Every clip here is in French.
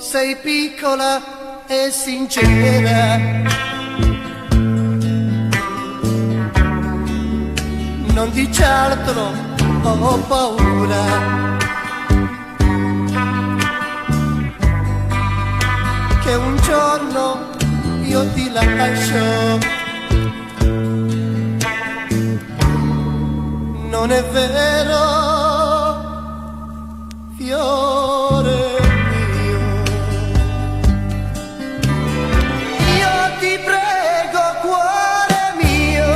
sei piccola e sincera, non dici altro, ho paura che un giorno io ti lascio. Non è vero, fiore mio. Io ti prego, cuore mio,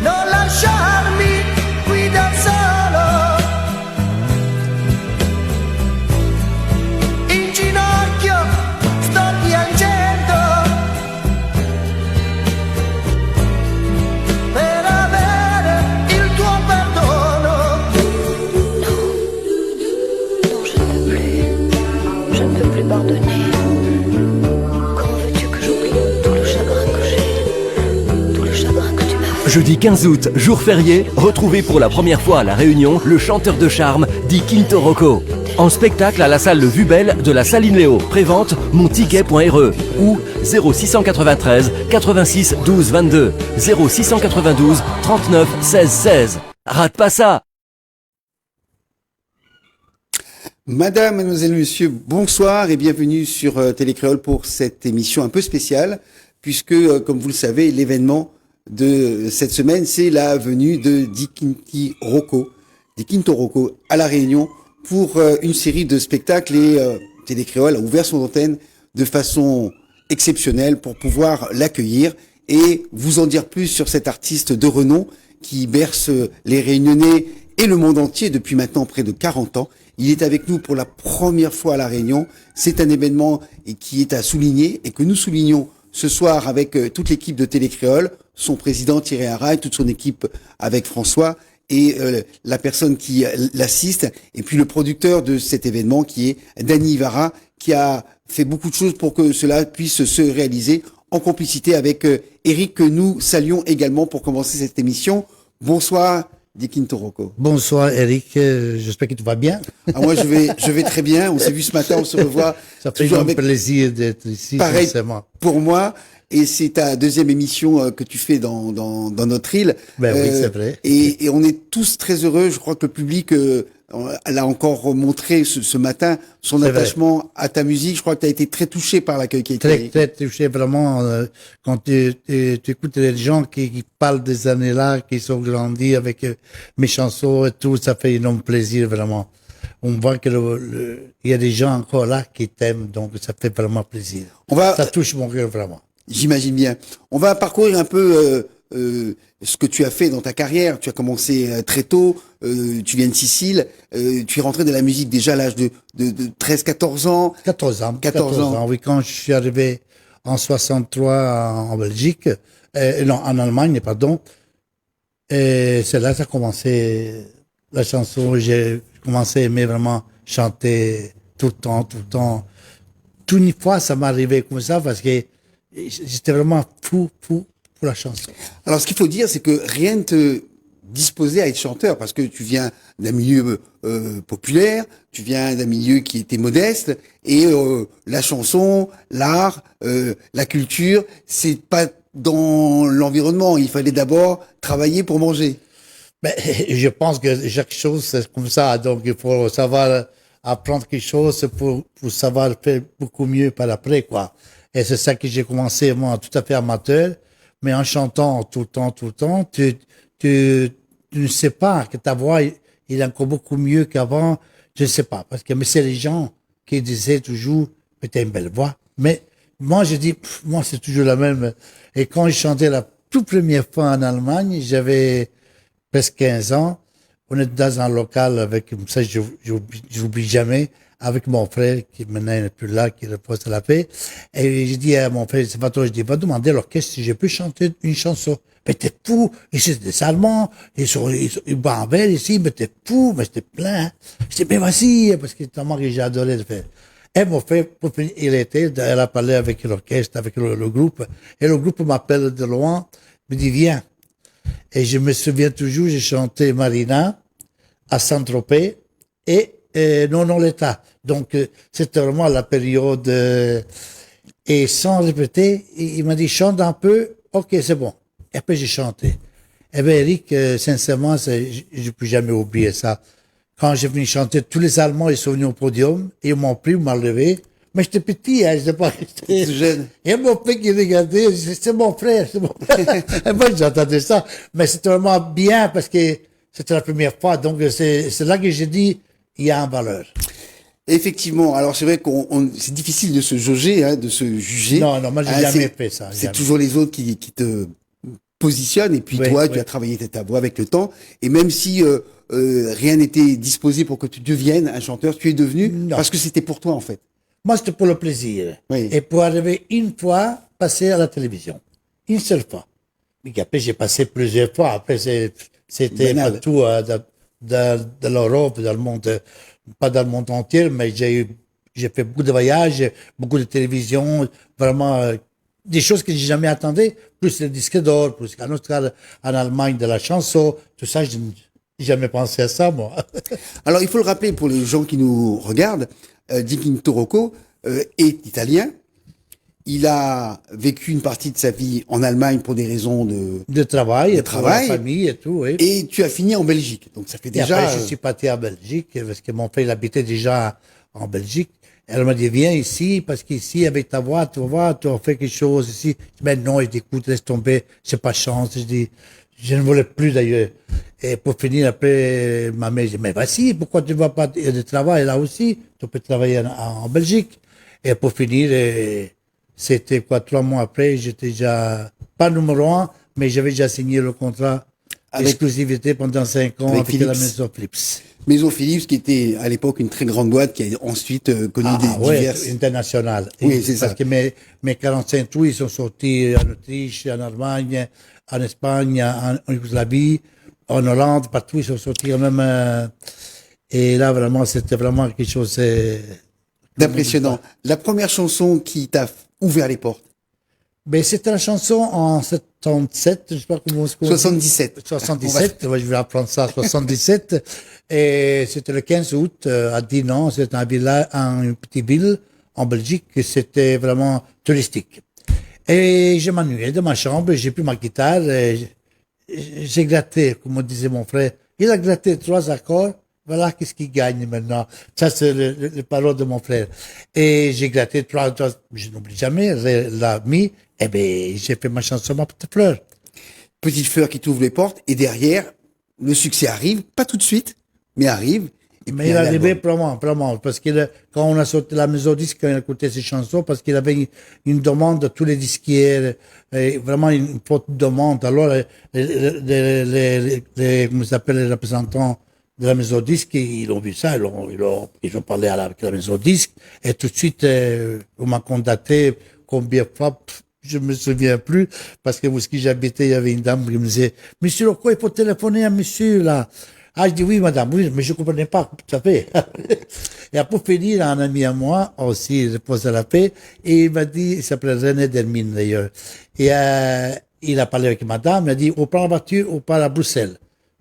non lasciarmi qui da solo, in ginocchio sto piangendo per avere il tuo perdono. Non, je ne peux plus pardonner. Comment veux-tu que j'oublie tout le chagrin que j'ai, tout le chagrin que tu m'as fait? Jeudi 15 août, jour férié, retrouvez pour la première fois à La Réunion le chanteur de charme Di Quinto Rocco. En spectacle à la salle Le Vubel de la Saline Léo. Prévente monticket.re ou 0693 86 12 22 0692 39 16 16. Rate pas ça! Madame, mademoiselle, monsieur, bonsoir et bienvenue sur Télécréole pour cette émission un peu spéciale puisque, comme vous le savez, l'événement de cette semaine, c'est la venue de Di Quinto Rocco à La Réunion pour une série de spectacles et Télécréole a ouvert son antenne de façon exceptionnelle pour pouvoir l'accueillir et vous en dire plus sur cet artiste de renom qui berce les Réunionnais et le monde entier depuis maintenant près de 40 ans. Il est avec nous pour la première fois à La Réunion. C'est un événement qui est à souligner et que nous soulignons ce soir avec toute l'équipe de Télécréole, son président Thierry Araille, toute son équipe avec François et la personne qui l'assiste, et puis le producteur de cet événement qui est Danny Ivara, qui a fait beaucoup de choses pour que cela puisse se réaliser en complicité avec Eric, que nous saluons également pour commencer cette émission. Bonsoir Di Quinto Rocco. Bonsoir Eric, j'espère que tu vas bien. Ah, moi je vais très bien, on s'est vu ce matin, on se revoit. Ça fait un plaisir d'être ici. Pareil sincèrement. Pour moi. Et c'est ta deuxième émission que tu fais dans notre île. Ben oui, c'est vrai. Et on est tous très heureux. Je crois que le public l'a encore montré ce matin, son attachement à ta musique. Je crois que tu as été très touché par l'accueil qui a été. Très touché, vraiment. Quand tu écoutes les gens qui parlent des années-là, qui sont grandis avec mes chansons et tout, ça fait énorme plaisir, vraiment. On voit que il y a des gens encore là qui t'aiment, donc ça fait vraiment plaisir. Ça touche mon cœur, vraiment. J'imagine bien. On va parcourir un peu ce que tu as fait dans ta carrière. Tu as commencé très tôt, tu viens de Sicile, tu es rentré dans la musique déjà à l'âge de 13-14 ans. 14 ans, oui, quand je suis arrivé en 63 en Belgique, non, en Allemagne, pardon. Et c'est là que ça a commencé la chanson. J'ai commencé à aimer vraiment chanter tout le temps. Toute une fois, ça m'est arrivé comme ça parce que j'étais vraiment fou pour la chanson. Alors, ce qu'il faut dire, c'est que rien ne te disposait à être chanteur parce que tu viens d'un milieu populaire, tu viens d'un milieu qui était modeste et la chanson, l'art, la culture, c'est pas dans l'environnement. Il fallait d'abord travailler pour manger. Mais je pense que chaque chose, c'est comme ça. Donc, il faut savoir apprendre quelque chose pour savoir faire beaucoup mieux par après, quoi. Et c'est ça que j'ai commencé, moi, tout à fait amateur, mais en chantant tout le temps, tu ne sais pas que ta voix, il est encore beaucoup mieux qu'avant. Je ne sais pas. Parce que, mais c'est les gens qui disaient toujours, mais t'as une belle voix. Mais moi, je dis, moi, c'est toujours la même. Et quand je chantais la toute première fois en Allemagne, j'avais presque 15 ans. On était dans un local avec, ça, j'oublie jamais, avec mon frère, qui maintenant n'est plus là, qui repose à la paix. Et j'ai dit à mon frère, c'est pas toi, je dis, va demander à l'orchestre si je peux chanter une chanson. Mais t'es fou, ici c'est des Allemands, ils boivent un verre ici, mais t'es fou, mais j'étais plein. Je dis, mais vas-y, parce que c'est tellement que j'ai adoré le faire. Et mon frère, elle a parlé avec l'orchestre, avec le groupe, et le groupe m'appelle de loin, me dit, viens. Et je me souviens toujours, j'ai chanté Marina à Saint-Tropez, et non l'État. Donc, c'était vraiment la période... et sans répéter, il m'a dit, chante un peu, ok, c'est bon. Et après, j'ai chanté. Eh bien, Eric, sincèrement, je ne peux jamais oublier ça. Quand j'ai venu chanter, tous les Allemands, ils sont venus au podium, et ils m'ont pris, ils m'ont levé. Mais j'étais petit, hein, je sais pas. Tout jeune. Et mon père qui regardait, il disait, c'est mon frère, c'est mon frère. Et moi, j'entendais ça. Mais c'était vraiment bien parce que c'était la première fois. Donc, c'est là que j'ai dit, il y a une valeur. Effectivement, alors c'est vrai c'est difficile de se jauger, hein, de se juger. Non, moi, j'ai jamais fait ça. C'est jamais. toujours les autres qui te positionnent, et puis Oui, toi, oui. tu as travaillé ta voix avec le temps, et même si rien n'était disposé pour que tu deviennes un chanteur, tu es devenu Non. parce que c'était pour toi en fait. Moi, c'était pour le plaisir. Oui. Et pour arriver une fois, passer à la télévision. Une seule fois. Mais après, j'ai passé plusieurs fois. Après, c'était Banal. partout dans l'Europe, dans le monde, pas dans le monde entier, mais j'ai fait beaucoup de voyages, beaucoup de télévision, vraiment des choses que j'ai jamais attendues, plus le disque d'or, plus qu'en Australie, en Allemagne, de la chanson, tout ça, je n'ai jamais pensé à ça, moi. Alors il faut le rappeler pour les gens qui nous regardent, Di Tintorocco est italien. Il a vécu une partie de sa vie en Allemagne pour des raisons De travail, De pour travail. la famille et tout, oui. et tu as fini en Belgique. Donc ça fait Et déjà après, je suis parti en Belgique, parce que mon père, il habitait déjà en Belgique. Elle m'a dit, viens ici, parce qu'ici, avec ta voix, tu vas voir, tu as fait quelque chose ici. Je dis, mais non, je dis, écoute, laisse tomber, c'est pas chance. Je dis, je ne voulais plus d'ailleurs. Et pour finir, après, ma mère dit, mais vas-y, pourquoi tu ne vas pas, il y a du travail là aussi, tu peux travailler en Belgique. Et pour finir, c'était quoi, 3 mois après, j'étais déjà, pas numéro 1, mais j'avais déjà signé le contrat Avec- exclusivité pendant 5 ans avec avec la Philips. maison Philips. Maison Philips, qui était à l'époque une très grande boîte, qui a ensuite connu Ouais, diverses. international. Oui, Et c'est ça. parce que mes 45 tours, ils sont sortis en Autriche, en Allemagne, en Espagne, en Yougoslavie, en Hollande, partout, ils sont sortis quand même. Et là, vraiment, c'était vraiment quelque chose D'impressionnant. La première chanson qui t'a ouvert les portes. Mais c'était la chanson en 77, je sais pas comment on se 77. 77, ouais, je vais apprendre ça, 77. Et c'était le 15 août, à Dinan, c'était un village, une petite ville en Belgique, et c'était vraiment touristique. Et je m'ennuyais de ma chambre, j'ai pris ma guitare, et j'ai gratté, comme disait mon frère. Il a gratté 3 accords, voilà qu'est-ce qu'il gagne maintenant. Ça, c'est les paroles de mon frère. Et j'ai gratté 3, je n'oublie jamais, l'a mis, et ben, j'ai fait ma chanson, ma petite fleur. Petite fleur qui t'ouvre les portes, et derrière, le succès arrive, pas tout de suite, mais arrive. Et Mais puis il est un arrivé album. vraiment, parce que quand on a sorti la maison disque, quand il a écouté ces chansons, parce qu'il avait une demande de tous les disquiers, et vraiment une forte demande. Alors, comment ça s'appelle, les représentants de la maison disque, ils ont vu ça, ils ont parlé avec la maison disque, et tout de suite, on m'a contacté combien de fois, je me souviens plus, parce que où est-ce que j'habitais, il y avait une dame qui me disait, Monsieur Rocco, il faut téléphoner à monsieur, là. Ah, je dis oui, madame, oui, mais je comprenais pas tout à fait. Et pour finir, un ami à moi, aussi, repose à la paix, et il m'a dit, il s'appelait René Dermine, d'ailleurs. Et, il a parlé avec madame, il a dit, on prend la voiture, on part à Bruxelles.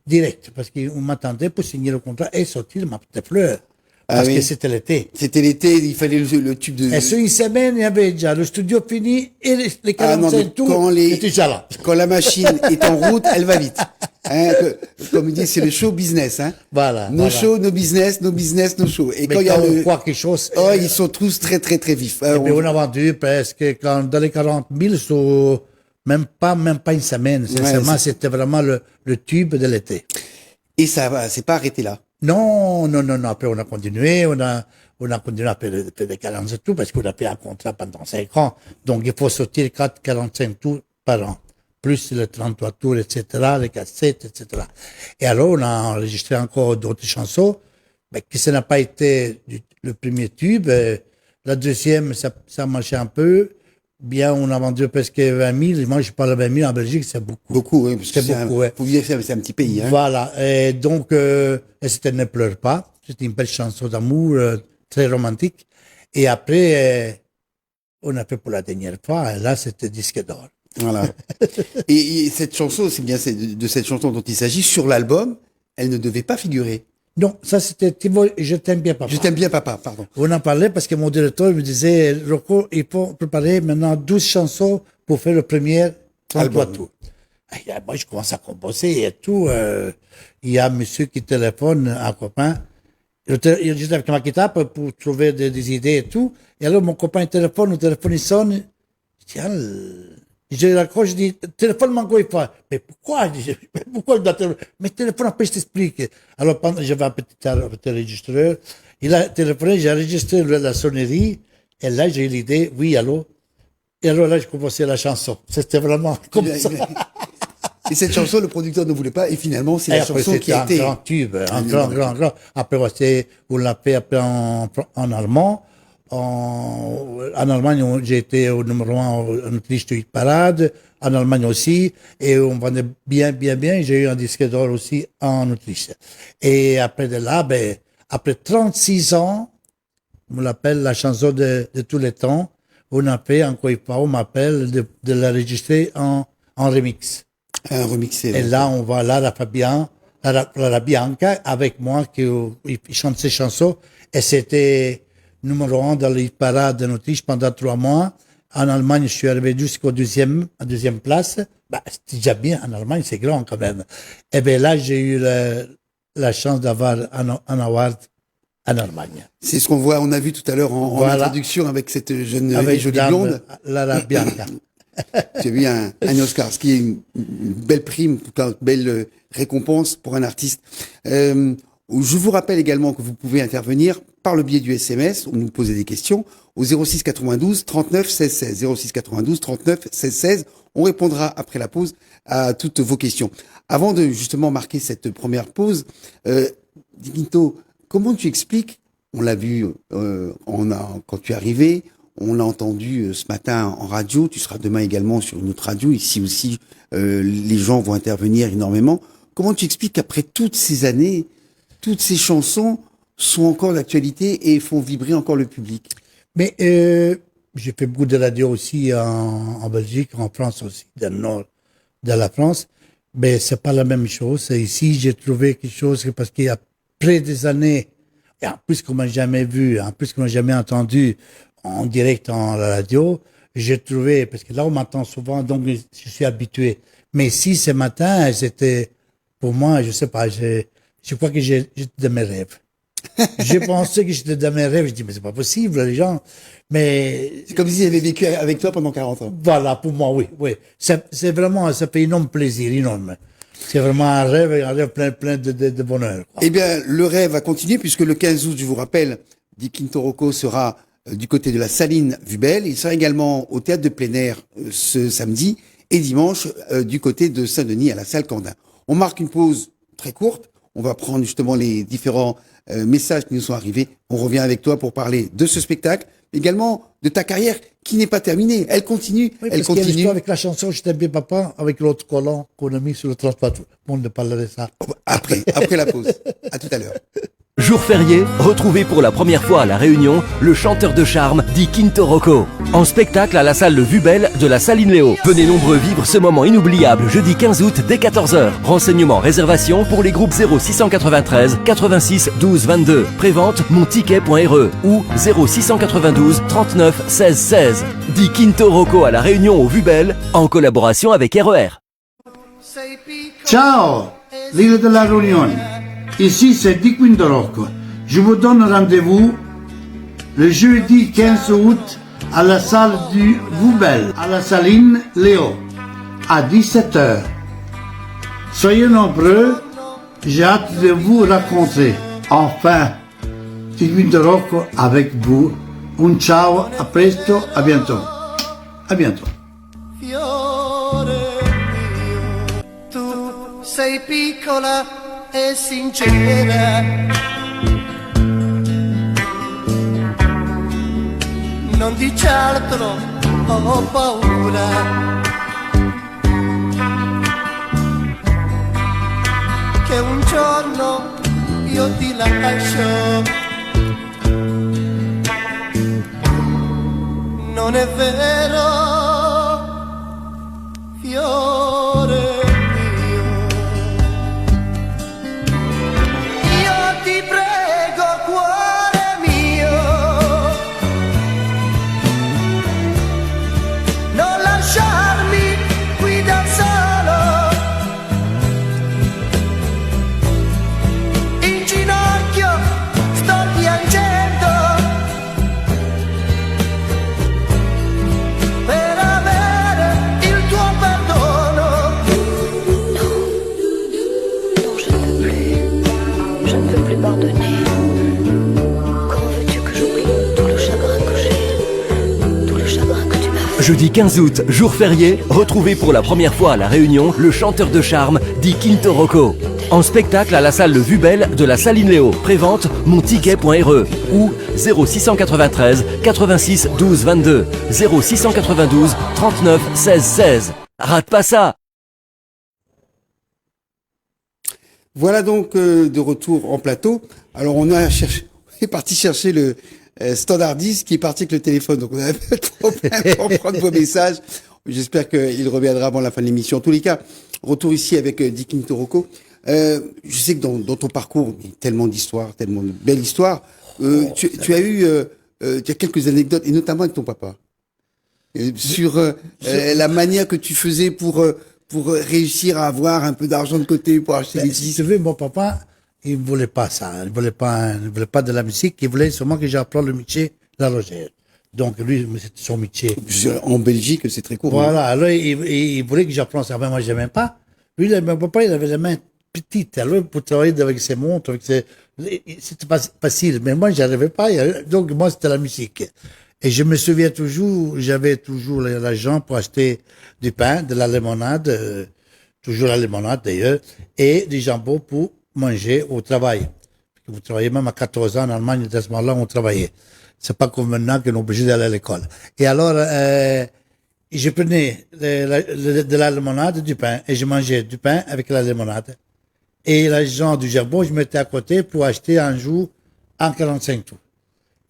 Direct. Parce qu'on m'attendait pour signer le contrat et sortir ma petite fleur. Ah Parce oui. que c'était l'été. C'était l'été, il fallait le tube de... Et sur une semaine, il y avait déjà le studio fini et les Ah non, 45 mais tours étaient déjà là. quand la machine est en route, elle va vite. Hein, comme il dit, c'est le show business. Hein. Voilà, Nos voilà. shows, nos business, nos business, nos shows. Et Mais quand il y a quand on le... voit quelque chose, Oh, ils sont tous très, très, très vifs. eh bien, on a vendu presque, dans les 40 000, sur même pas une semaine. Sincèrement, c'est- c'était vraiment le tube de l'été. Et ça va, c'est pas arrêté là. Non. Après, on a continué, on a continué à faire des 45 tours parce qu'on a fait un contrat pendant 5 ans. Donc, il faut sortir 45 tours par an. Plus les 33 tours, etc., les cassettes, etc. Et alors, on a enregistré encore d'autres chansons, mais que ça n'a pas été le premier tube. La deuxième, ça marchait un peu. Bien, on a vendu presque 20 000. Moi, je parle de 20 000 en Belgique, c'est beaucoup. Beaucoup, oui. Parce que C'est beaucoup, ouais. Faut dire que c'est un petit pays, hein. Voilà. Et donc, et c'était Ne pleure pas. C'était une belle chanson d'amour, très romantique. Et après, on a fait pour la dernière fois. Et là, c'était disque d'or. Voilà. et cette chanson, c'est bien de cette chanson dont il s'agit, sur l'album, elle ne devait pas figurer. Non, ça c'était Thibaut, je t'aime bien, papa. Je t'aime bien, papa, pardon. On en parlait parce que mon directeur me disait, Rocco, il faut préparer maintenant 12 chansons pour faire le premier 33 Album. tours. Et moi, je commence à composer et tout. Il y a un monsieur qui téléphone, un copain. J'étais avec ma guitare pour trouver des idées et tout. Et alors, mon copain téléphone, le téléphone il sonne. Je dis, ah, je raccroche, je dis, téléphone mango, il fait. Mais pourquoi? Je dis, mais pourquoi le téléphone? Mais téléphone, après, je t'explique. Alors, j'avais un petit enregistreur. Il a téléphoné, j'ai enregistré la sonnerie. Et là, j'ai eu l'idée, oui, allô? Et alors là, j'ai commencé la chanson. C'était vraiment comme ça. Et cette chanson, le producteur ne voulait pas, et finalement, c'est Et la après, chanson qui c'était a un été... grand tube, un grand. Après, on l'a fait après en allemand. En Allemagne, j'ai été au numéro 1 en Autriche de hit parade. En Allemagne aussi. Et on vendait bien. J'ai eu un disque d'or aussi en Autriche. Et après de là, après 36 ans, on l'appelle la chanson de tous les temps. On a fait, encore une fois, on m'appelle de l'enregistrer en remix. Un remixé. Et là, on voit Lara Bianca avec moi qui chante ses chansons. Et c'était numéro 1 dans les parades en Autriche pendant 3 mois. En Allemagne, je suis arrivé jusqu'au deuxième place. C'est déjà bien. En Allemagne, c'est grand quand même. Et bien là, j'ai eu la chance d'avoir un award en Allemagne. C'est ce qu'on voit, on a vu tout à l'heure en introduction avec cette jeune et jolie blonde. Lara Bianca. Tu as eu un Oscar, ce qui est une belle prime, une belle récompense pour un artiste. Je vous rappelle également que vous pouvez intervenir par le biais du SMS, ou nous poser des questions, au 06 92 39 16 16. 06 92 39 16 16. On répondra après la pause à toutes vos questions. Avant de justement marquer cette première pause, Diquinto, comment tu expliques, on l'a vu quand tu es arrivé, on l'a entendu ce matin en radio, tu seras demain également sur une autre radio, ici aussi les gens vont intervenir énormément. Comment tu expliques qu'après toutes ces années, toutes ces chansons sont encore d'actualité et font vibrer encore le public? Mais j'ai fait beaucoup de radio aussi en Belgique, en France aussi, dans le nord de la France. Mais c'est pas la même chose. Ici, j'ai trouvé quelque chose parce qu'après des années, et en plus qu'on m'a jamais vu, en plus qu'on m'a jamais entendu en direct en radio, j'ai trouvé, parce que là on m'entend souvent, donc je suis habitué. Mais si ce matin, c'était, pour moi, je sais pas, je crois que j'étais dans mes rêves. J'ai pensé que j'étais dans mes rêves, je dis, mais c'est pas possible, les gens. Mais. C'est comme s'ils avaient vécu avec toi pendant 40 ans. Voilà, pour moi, oui. C'est vraiment, ça fait énorme plaisir, énorme. C'est vraiment un rêve plein de bonheur, quoi. Eh bien, le rêve va continuer puisque le 15 août, je vous rappelle, Diquinto Rocco sera du côté de la Saline Vubel. Il sera également au théâtre de plein air ce samedi et dimanche du côté de Saint-Denis à la salle Candin. On marque une pause très courte. On va prendre justement les différents messages qui nous sont arrivés. On revient avec toi pour parler de ce spectacle, également de ta carrière qui n'est pas terminée. Elle continue, Oui, elle parce qu'il y a continue. l'histoire avec la chanson Je t'aime bien papa, avec l'autre collant qu'on a mis sur le transport. On ne parlerait de ça. Après la pause. À tout à l'heure. Jour férié, retrouvez pour la première fois à La Réunion le chanteur de charme dit Quinto Rocco. En spectacle à la salle Le Vubel de la Saline Léo. Venez nombreux vivre ce moment inoubliable jeudi 15 août dès 14h. Renseignements, réservations pour les groupes 0693 86 12 22. Prévente monticket.re ou 0692 39 16 16. Dit Quinto Rocco à La Réunion au Vubel en collaboration avec RER. Sei piccolo Ciao, l'île de la Réunion. Ici, c'est Di Quinto Rocco. Je vous donne rendez-vous le jeudi 15 août à la salle du Voubel, à la Saline Léo, à 17h. Soyez nombreux, j'ai hâte de vous rencontrer. Enfin, Di Quinto Rocco avec vous. Un ciao, à presto, à bientôt. À bientôt. fiore mio, tu sei piccola e sincera, non dici altro, ho paura, che un giorno io ti lascio, non è vero, fiore mio. Io ti pardonner. Comment veux-tu que j'oublie tout le chagrin que j'ai, tout le chagrin que tu m'as fait? Jeudi 15 août, jour férié, retrouvez pour la première fois à La Réunion le chanteur de charme dit Quinto Rocco. En spectacle à la salle Le Vubel de la Saline Léo. Prévente monticket.re ou 0693 86 12 22 0692 39 16 16. Rate pas ça! Voilà donc de retour en plateau. Alors on est parti chercher le standardiste qui est parti avec le téléphone. Donc on a un peu de problème pour prendre vos messages. J'espère qu'il reviendra avant la fin de l'émission. En tous les cas, retour ici avec Di Quinto Rocco. Je sais que dans ton parcours, il y a tellement d'histoires, tellement de belles histoires. Tu as eu quelques anecdotes, et notamment avec ton papa, sur la manière que tu faisais pour réussir à avoir un peu d'argent de côté pour acheter des Si disques. tu veux, mon papa, il ne voulait pas ça. Il voulait pas de la musique. Il voulait seulement que j'apprenne le métier de la logère. Donc, lui, c'était son métier. En Belgique, c'est très courant. Voilà. Alors, il voulait que j'apprenne ça. Mais moi, je n'aimais pas. Lui, mon papa, il avait les mains petites. Alors, pour travailler avec ses montres, c'était pas facile. Mais moi, j'arrivais pas. Donc, moi, c'était la musique. Et je me souviens toujours, j'avais toujours l'argent pour acheter du pain, de la limonade, toujours la limonade d'ailleurs, et du jambon pour manger au travail. Vous travaillez même à 14 ans en Allemagne, à ce moment-là, on travaillait. C'est pas comme maintenant qu'on est obligé d'aller à l'école. Et alors, je prenais de la limonade, du pain, et je mangeais du pain avec la limonade. Et l'argent du jambon, je mettais à côté pour acheter un jour en 45 tours.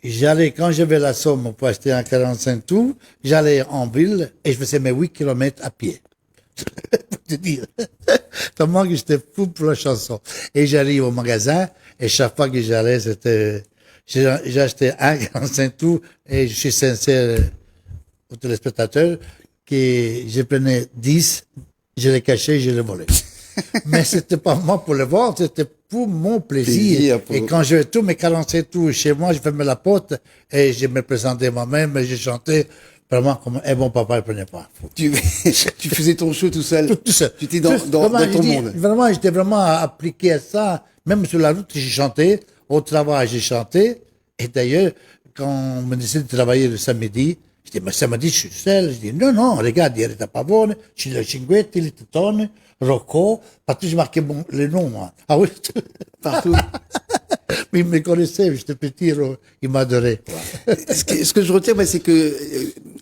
J'allais, quand j'avais la somme pour acheter un 45 tours, j'allais en ville et je faisais mes 8 kilomètres à pied. Pour te dire. Tellement que j'étais fou pour la chanson. Et j'arrive au magasin et chaque fois que j'allais, j'ai acheté un 45 tours et je suis sincère aux téléspectateurs que je prenais 10, je les cachais, je les volais. Mais c'était pas moi pour le vendre, c'était pour mon plaisir. Et quand j'avais tous mes 47 tours chez moi, je fermais la porte et je me présentais moi-même et je chantais vraiment comme mon papa ne prenait pas. Tu faisais ton show tout seul. Tout seul. Tu étais dans ton monde. Vraiment, j'étais vraiment appliqué à ça. Même sur la route, j'ai chanté. Au travail, j'ai chanté. Et d'ailleurs, quand on me disait de travailler le samedi, je dis, mais samedi, je suis seul. Je dis, non, regarde, il y a Pavone, Cilla Cinguetti, il Titone, Rocco. Partout, j'ai marqué les noms, moi. Ah oui. Partout. Mais il me connaissait, j'étais petit, il m'adorait. Ce que je retiens, c'est que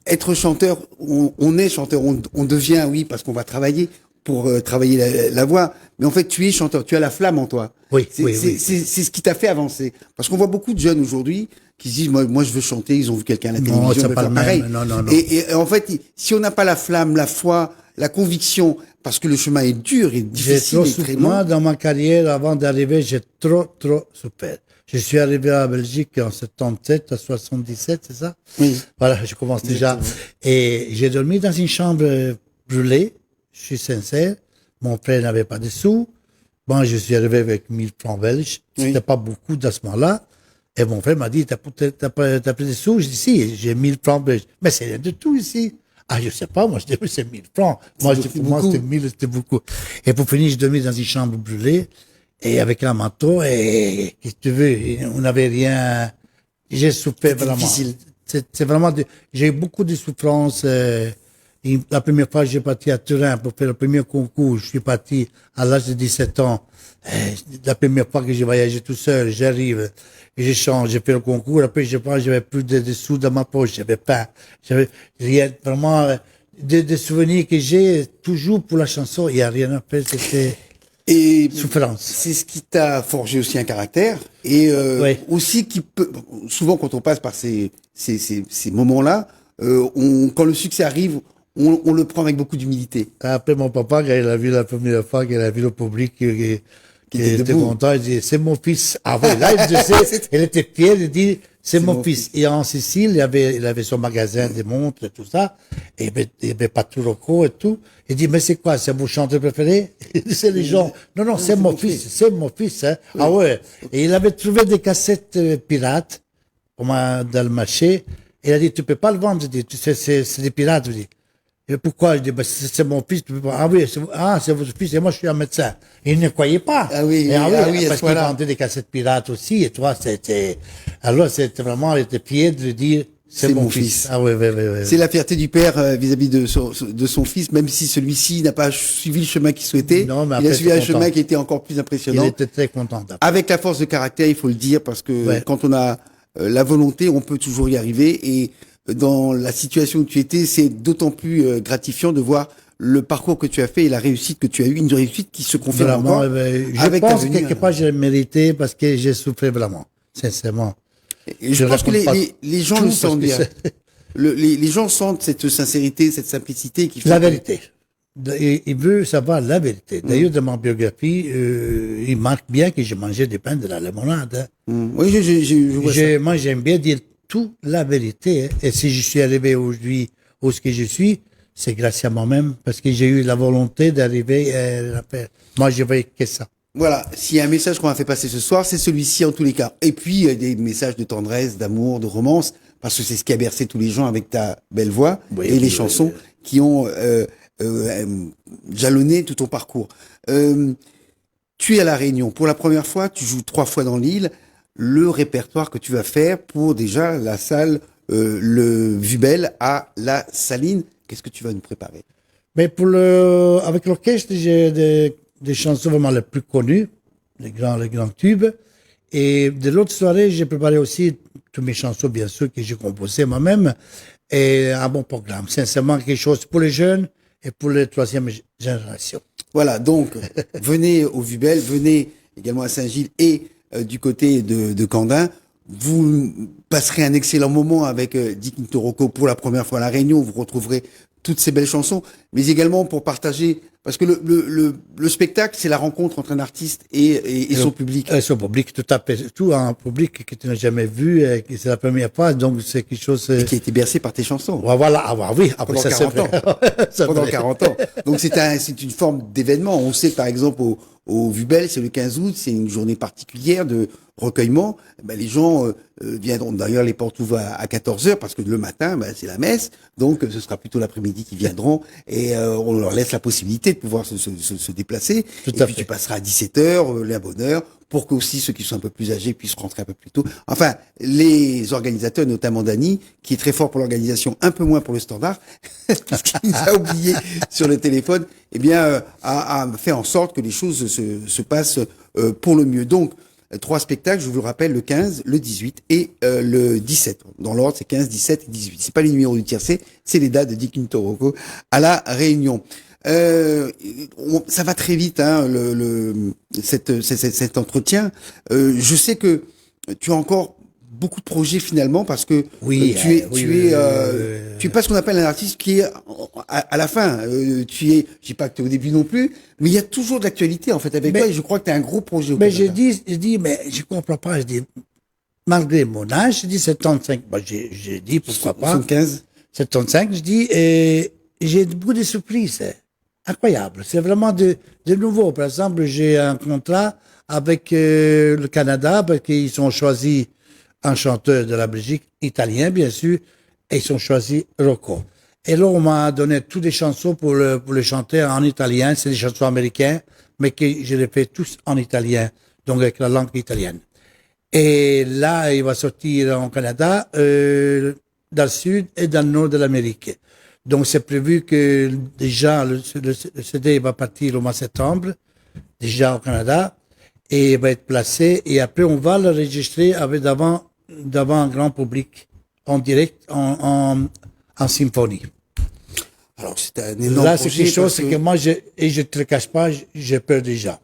être chanteur, on est chanteur, on devient, oui, parce qu'on va travailler pour travailler la voix. Mais en fait, tu es chanteur, tu as la flamme en toi. Oui, c'est ce qui t'a fait avancer. Parce qu'on voit beaucoup de jeunes aujourd'hui qui se disent, moi, je veux chanter, ils ont vu quelqu'un à la télévision. Non, c'est pas le même. Pareil. Non. Et en fait, si on n'a pas la flamme, la foi, la conviction, parce que le chemin est dur et difficile et très long. Moi, dans ma carrière, avant d'arriver, j'ai trop souffert. Je suis arrivé à Belgique en 77 à 77, c'est ça? Oui. Voilà, je commence déjà. Et j'ai dormi dans une chambre brûlée. Je suis sincère. Mon frère n'avait pas de sous. Bon, je suis arrivé avec 1000 francs belges. C'était pas beaucoup dans ce moment-là. Et mon frère m'a dit, t'as pris des sous? Je dis, si, j'ai 1000 francs belges. Mais c'est rien de tout ici. Ah, je sais pas, moi, je dis, c'est 1000 francs. Moi, pour moi, c'était 1000, c'était beaucoup. Et pour finir, je dormis dans une chambre brûlée, et avec un manteau, et, qu'est-ce que tu veux, on n'avait rien. J'ai souffert vraiment. Difficile. C'est vraiment, j'ai eu beaucoup de souffrances, la première fois, j'ai parti à Turin pour faire le premier concours. Je suis parti à l'âge de 17 ans. La première fois que j'ai voyagé tout seul, j'arrive, je change, j'ai fait le concours. Après, je pense, j'avais plus de sous dans ma poche, j'avais pas, j'avais rien, vraiment, des souvenirs que j'ai toujours pour la chanson. Il y a rien à faire, c'était souffrance. C'est ce qui t'a forgé aussi un caractère et aussi qui peut, souvent quand on passe par ces moments-là, quand le succès arrive, on le prend avec beaucoup d'humilité. Après, mon papa, quand il a vu la première fois, qu'il a vu le public, qui était content, il dit, c'est mon fils. Ah oui, là, il était fier, il dit, c'est mon fils. Et en Sicile, il avait son magasin de montres et tout ça, et il y avait pas tout Rocco et tout. Il dit, mais c'est quoi, c'est mon chanteur préféré? C'est les gens. Non, c'est mon fils, hein. Oui. Ah ouais. Et il avait trouvé des cassettes pirates, dans le marché. Il a dit, tu peux pas le vendre, il dit, c'est des pirates, il dit. Et pourquoi? Je dis, ben, c'est mon fils. Ah oui, c'est votre fils, et moi, je suis un médecin. Et il ne croyait pas. Ah oui, Et à parce ce qu'il point-là. vendait des cassettes pirates aussi, et toi, alors, c'était vraiment, il était fier de dire, c'est mon fils. Ah oui, oui, oui, oui. C'est la fierté du père vis-à-vis de son fils, même si celui-ci n'a pas suivi le chemin qu'il souhaitait. Non, mais il a après, suivi un c'est content. chemin qui était encore plus Il impressionnant. était très content d'après. Avec la force de caractère, il faut le dire, parce que Ouais. quand on a la volonté, on peut toujours y arriver. Et dans la situation où tu étais, c'est d'autant plus gratifiant de voir le parcours que tu as fait et la réussite que tu as eue, une réussite qui se confirme Vraiment, encore. je avec ta pense venue, que quelque alors. part, j'ai mérité parce que j'ai souffert vraiment, sincèrement. Et je pense que raconte pas les gens tout le parce sentent que bien. c'est- Les gens sentent cette sincérité, cette simplicité qui fait La que- vérité. Il veut savoir la vérité. D'ailleurs, dans ma biographie, il marque bien que j'ai mangé du pain de la limonade. Hein. Oui, je vois ça. Moi, j'aime bien dire toute la vérité. Hein. Et si je suis arrivé aujourd'hui où ce que je suis, c'est grâce à moi-même, parce que j'ai eu la volonté d'arriver à la paix. Moi, je veux que ça. Voilà, s'il y a un message qu'on a fait passer ce soir, c'est celui-ci en tous les cas. Et puis, des messages de tendresse, d'amour, de romance, parce que c'est ce qui a bercé tous les gens avec ta belle voix Oui, et les oui, chansons oui. qui ont jalonné tout ton parcours. Tu es à La Réunion. Pour la première fois, tu joues 3 fois dans l'île. Le répertoire que tu vas faire pour déjà la salle, le Vubel à La Saline, qu'est-ce que tu vas nous préparer? Mais avec l'orchestre, j'ai des chansons vraiment les plus connues, les grands tubes. Et de l'autre soirée, j'ai préparé aussi toutes mes chansons, bien sûr, que j'ai composées moi-même. Et un bon programme. Sincèrement, quelque chose pour les jeunes et pour les troisième génération. Voilà, donc venez au Vubel, venez également à Saint-Gilles et du côté de Candin. Vous passerez un excellent moment avec Dick Ntoroko pour la première fois à La Réunion. Vous retrouverez toutes ces belles chansons, mais également pour partager, parce que le spectacle, c'est la rencontre entre un artiste et son public. Son public, tout à fait. Tout un public que tu n'as jamais vu, et que c'est la première fois, donc c'est quelque chose... Et qui a été bercé par tes chansons. Voilà, oui, après Pendant ça, 40 c'est ans. vrai. C'est Pendant vrai. 40 ans. Donc c'est une forme d'événement. On sait par exemple au Vubel, c'est le 15 août, c'est une journée particulière de recueillement. Ben, les gens viendront, d'ailleurs les portes ouvrent à 14h parce que le matin, ben, c'est la messe. Donc ce sera plutôt l'après-midi qui viendront et on leur laisse la possibilité de pouvoir se déplacer. Tout Et à puis fait. tu passeras à 17h, la bonne heure, pour que aussi ceux qui sont un peu plus âgés puissent rentrer un peu plus tôt. Enfin, les organisateurs, notamment Dany, qui est très fort pour l'organisation, un peu moins pour le standard, parce qu'il nous a oublié sur le téléphone, eh bien, a fait en sorte que les choses se passent pour le mieux. Donc, 3 spectacles, je vous le rappelle, le 15, le 18 et le 17. Dans l'ordre, c'est 15, 17 et 18. C'est pas les numéros du tiercé, c'est les dates de Dick Ntoroko à La Réunion. Ça va très vite, hein, cet entretien. Je sais que tu as encore beaucoup de projets finalement parce que Oui, tu es, oui, tu oui, es, oui. tu es pas ce qu'on appelle un artiste qui est à la fin. Tu es, je dis pas que tu es au début non plus, mais il y a toujours de l'actualité en fait avec Mais- toi et je crois que tu as un gros projet au Mais Canada. je dis, mais je comprends pas. Je dis, malgré mon âge, je dis 75. J'ai dit, pourquoi pas. 75. 75, je dis, et j'ai beaucoup de surprises. Incroyable. C'est vraiment de nouveau. Par exemple, j'ai un contrat avec le Canada parce qu'ils ont choisi un chanteur de la Belgique, italien bien sûr, et ils ont choisi Rocco. Et là, on m'a donné toutes les chansons pour le chanter en italien. C'est des chansons américaines, mais que je les fais tous en italien, donc avec la langue italienne. Et là, il va sortir en Canada, dans le sud et dans le nord de l'Amérique. Donc, c'est prévu que déjà, le CD va partir au mois de septembre, déjà au Canada, et il va être placé. Et après, on va l'enregistrer avec devant un grand public, en direct, en symphonie. Alors c'est un énorme Là, c'est projet quelque chose parce que moi, et je te le cache pas, j'ai peur déjà.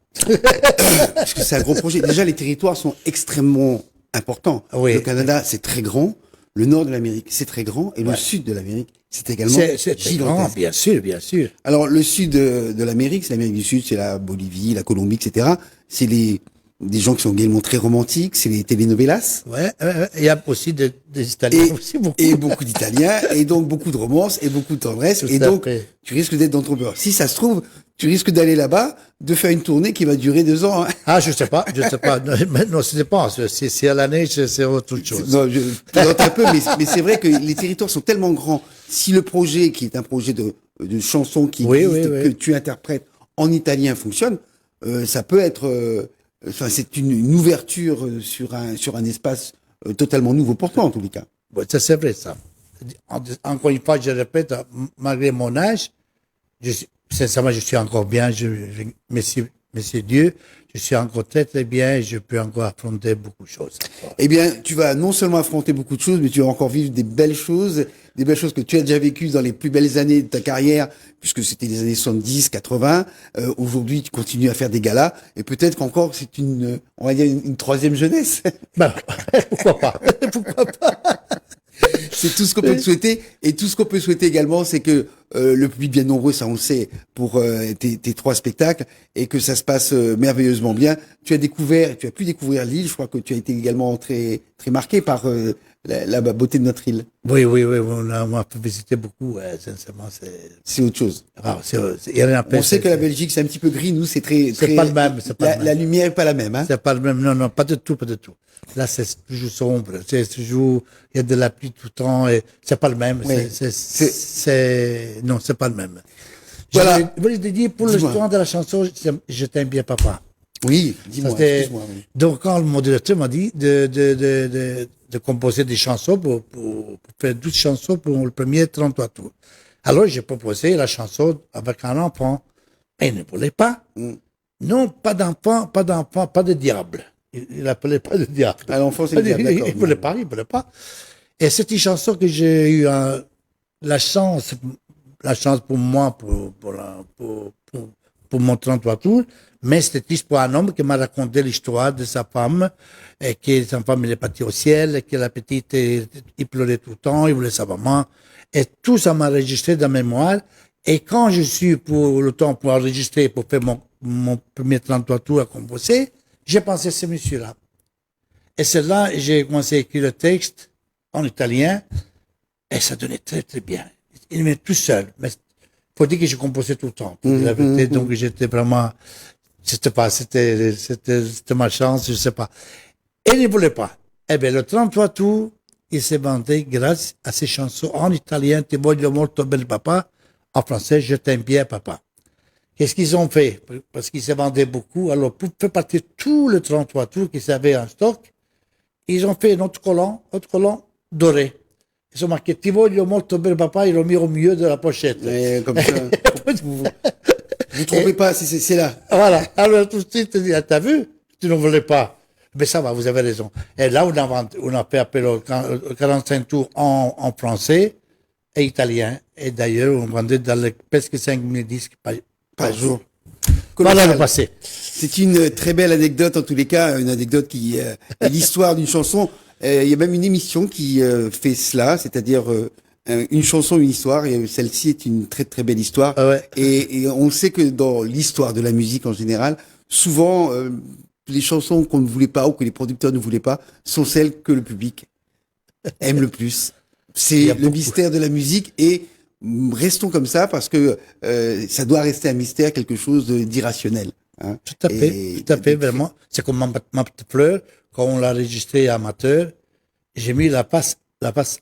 parce que c'est un gros projet. Déjà, les territoires sont extrêmement importants. Oui. Le Canada, c'est très grand. Le nord de l'Amérique, c'est très grand. Et le sud de l'Amérique, c'est également C'est très grand, gigantesque. bien sûr, bien sûr. Alors, le sud de l'Amérique, c'est l'Amérique du Sud, c'est la Bolivie, la Colombie, etc. C'est des gens qui sont également très romantiques, c'est les telenovelas. Ouais, il y a aussi des Italiens aussi beaucoup. Et beaucoup d'Italiens, et donc beaucoup de romances, et beaucoup de tendresse. Tout Et à donc, fait. tu risques d'être dans ton beurre. Si ça se trouve, tu risques d'aller là-bas, de faire une tournée qui va durer 2 ans. Hein. Ah, je sais pas. Non, c'est pas. C'est à l'année, c'est autre chose. Non, je plaisante un peu, mais c'est vrai que les territoires sont tellement grands. Si le projet, qui est un projet de de chansons qui Oui, existent, oui, que oui. tu interprètes en italien fonctionne, ça peut être, enfin, c'est une ouverture sur un espace totalement nouveau pour toi, en tous les cas. Bon, ça, c'est vrai, ça. Encore une fois, je répète, malgré mon âge, sincèrement, je suis encore bien, merci Dieu, je suis encore très très bien et je peux encore affronter beaucoup de choses. Eh bien, tu vas non seulement affronter beaucoup de choses, mais tu vas encore vivre des belles choses que tu as déjà vécues dans les plus belles années de ta carrière, puisque c'était les années 70, 80. Aujourd'hui, tu continues à faire des galas, et peut-être qu'encore c'est on va dire une troisième jeunesse. Ben, pourquoi pas? Pourquoi pas? C'est tout ce qu'on peut te souhaiter. Et tout ce qu'on peut souhaiter également, c'est que le public vienne nombreux, ça on le sait, pour tes 3 spectacles, et que ça se passe merveilleusement bien. Tu as pu découvrir l'île. Je crois que tu as été également très très marqué par la beauté de notre île. Oui, on a visité beaucoup, sincèrement, C'est autre chose. y a rien à On faire, sait que la Belgique, c'est un petit peu gris. Nous, c'est très. C'est pas le même, c'est pas le même. La lumière est pas la même, hein. c'est pas le même, non, pas du tout. Là, c'est toujours sombre, c'est toujours, il y a de la pluie tout le temps, et c'est pas le même, Oui. non, c'est pas le même. Voilà. Je voulais te dire, pour Dis-moi. l'histoire de la chanson, je t'aime bien, papa. Oui, dis-moi. Ça, c'était- Excuse-moi. Oui. Donc, quand mon directeur m'a dit de composer des chansons pour faire 12 chansons pour le premier 33 tours. Alors, j'ai proposé la chanson avec un enfant. Mais il ne voulait pas. Non, pas d'enfant, pas de diable. Il n'appelait pas de diable. À l'enfant, c'est le diable, d'accord. Il voulait pas. Et c'est une chanson que j'ai eu la chance pour moi, pour mon 33 tours, mais c'était triste pour un homme qui m'a raconté l'histoire de sa femme, et que sa femme il est partie au ciel, et que la petite, il pleurait tout le temps, il voulait sa maman, et tout ça m'a enregistré dans la mémoire, et quand je suis pour le temps pour enregistrer, pour faire mon premier 33 tours à composer, j'ai pensé à ce monsieur-là. Et c'est là que j'ai commencé à écrire le texte en italien, et ça donnait très très bien. Il m'est tout seul, mais faut dire que je composais tout le temps. Pour dire la vérité, donc j'étais vraiment, c'était ma chance, je sais pas. Et il ne voulait pas. Eh bien, le 33 tours, il s'est vendu grâce à ces chansons en italien, Ti voglio molto bene papa, en français, Je t'aime bien papa. Qu'est-ce qu'ils ont fait? Parce qu'ils se vendaient beaucoup. Alors, pour faire partir tout le 33 tours qu'ils avaient en stock, ils ont fait un autre collant doré. Ils ont marqué Ti voglio molto bene papa, ils l'ont mis au milieu de la pochette. Et comme ça, vous trompez pas, c'est là. Voilà. Alors, tout de suite, tu dis, ah, t'as vu? Tu ne voulais pas. Mais ça va, vous avez raison. Et là, on a fait appel aux 45 tours en français et italien. Et d'ailleurs, on vendait dans presque 5000 disques par jour. Voilà Colossal. le passé. C'est une très belle anecdote, en tous les cas, une anecdote qui est l'histoire d'une chanson. Il y a même une émission qui fait cela, c'est-à-dire une chanson, une histoire, et celle-ci est une très très belle histoire. Ah ouais. Et on sait que dans l'histoire de la musique en général, souvent les chansons qu'on ne voulait pas ou que les producteurs ne voulaient pas sont celles que le public aime le plus. Il y C'est a le beaucoup. mystère de la musique, et restons comme ça parce que ça doit rester un mystère, quelque chose d'irrationnel. Hein. Tout à fait, vraiment. C'est comme ma petite fleur, quand on l'a enregistré amateur, j'ai mis la face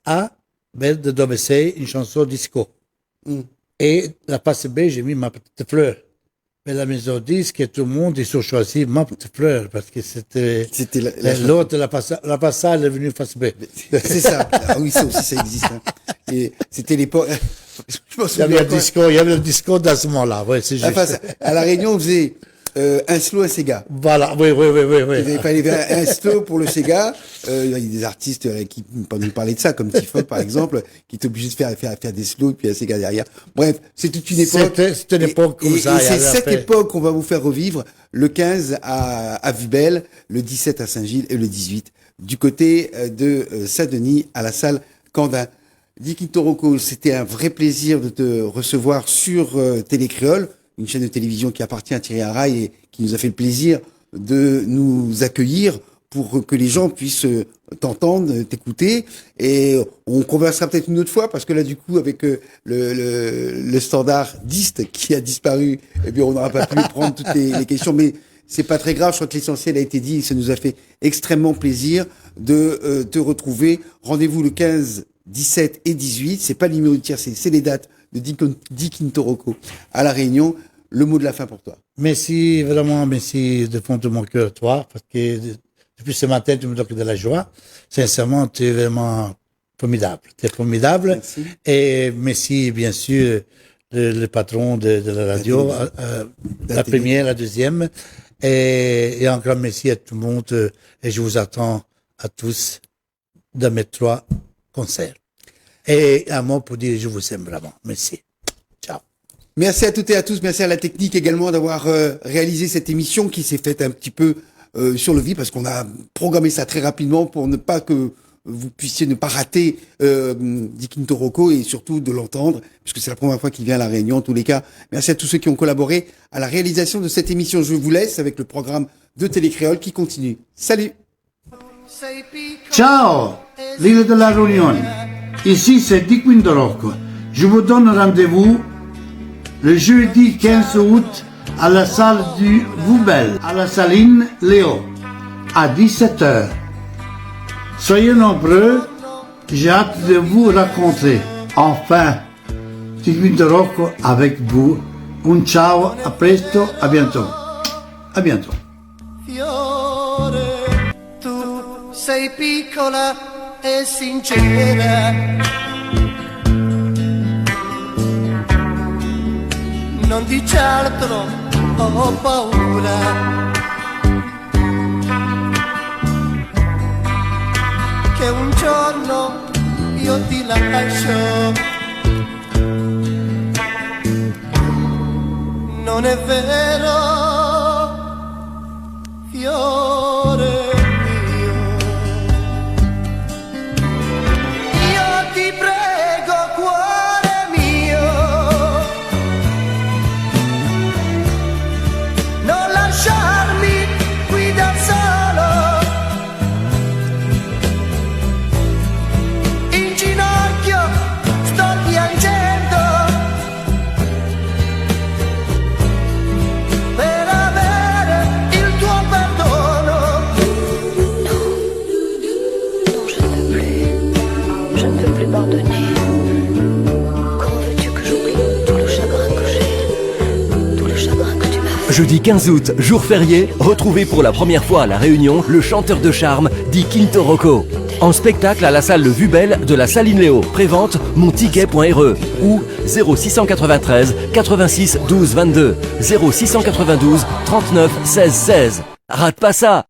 A, belle de Domessé, une chanson disco. Et la face B, j'ai mis ma petite fleur. Mais la maison disque et tout le monde, ils ont choisi ma petite fleur, parce que c'était l'autre, la face A, elle est venue face B. C'est ça. Ah oui, ça aussi, ça existe. Hein. Et c'était l'époque. Je m'en Il y avait souviens encore. le disco dans ce moment-là, ouais, c'est Ah, juste. enfin, à la Réunion, on faisait un slow, un Sega. Voilà, oui. Il fallait faire un slow pour le Sega. Il y a des artistes qui peuvent nous parler de ça, comme Tiffon, par exemple, qui est obligé de faire des slows et puis un Sega derrière. Bref, c'est toute une époque. C'était une époque comme et ça. c'est il y avait cette après- époque qu'on va vous faire revivre le 15 à Vubel, le 17 à Saint-Gilles et le 18 du côté de Saint-Denis à la salle Candin. Di Quinto Rocco, c'était un vrai plaisir de te recevoir sur Télécréole, une chaîne de télévision qui appartient à Thierry Arrail et qui nous a fait le plaisir de nous accueillir pour que les gens puissent t'entendre, t'écouter. Et on conversera peut-être une autre fois, parce que là, du coup, avec le standard d'Ist qui a disparu, eh bien, on n'aura pas pu prendre toutes les questions. Mais c'est pas très grave, je crois que l'essentiel a été dit et ça nous a fait extrêmement plaisir de te retrouver. Rendez-vous le 15, 17 et 18. C'est pas le numéro de tir, c'est les dates de Di Quinto Rocco à La Réunion. Le mot de la fin pour toi. Merci, vraiment, merci de fond de mon cœur, toi, parce que depuis ce matin, tu me donnes de la joie. Sincèrement, tu es vraiment formidable. Tu es formidable. Merci. Et merci, bien sûr, le patron de la radio, la télé. première, la deuxième. Et encore merci à tout le monde. Et je vous attends à tous dans mes 3 concerts. Et un mot pour dire je vous aime vraiment. Merci. Ciao. Merci à toutes et à tous. Merci à la technique également d'avoir réalisé cette émission qui s'est faite un petit peu sur le vif parce qu'on a programmé ça très rapidement pour ne pas que vous puissiez ne pas rater Di Quinto Rocco et surtout de l'entendre puisque c'est la première fois qu'il vient à La Réunion en tous les cas. Merci à tous ceux qui ont collaboré à la réalisation de cette émission. Je vous laisse avec le programme de Télécréole qui continue. Salut! sei piccolo Ciao, l'île de la Réunion. Ici, c'est Di Quinto Rocco. Je vous donne rendez-vous le jeudi 15 août à la salle du Voubel, à la Saline Léo, à 17h. Soyez nombreux, j'ai hâte de vous rencontrer. Enfin, Di Quinto Rocco avec vous. Un ciao, à presto, à bientôt. À bientôt. fiore, tu sei piccola e sincera. Non dici altro, ho paura. Che un giorno io ti lascio. Non è vero, fiore mio. Io ti prego, cuore mio, non lasciarmi qui da solo, in ginocchio sto piangendo per avere il tuo perdono. Non, je ne peux plus. Je ne peux plus pardonner. Comment veux-tu que j'oublie tout le chagrin que j'ai, tout le chagrin que tu m'as fait? Jeudi 15 août, jour férié, retrouvez pour la première fois à La Réunion le chanteur de charme Di Quinto Rocco. En spectacle à la salle Le Vubel de la Saline Léo. Prévente monticket.re ou 0693 86 12 22 0692 39 16 16. Rate pas ça!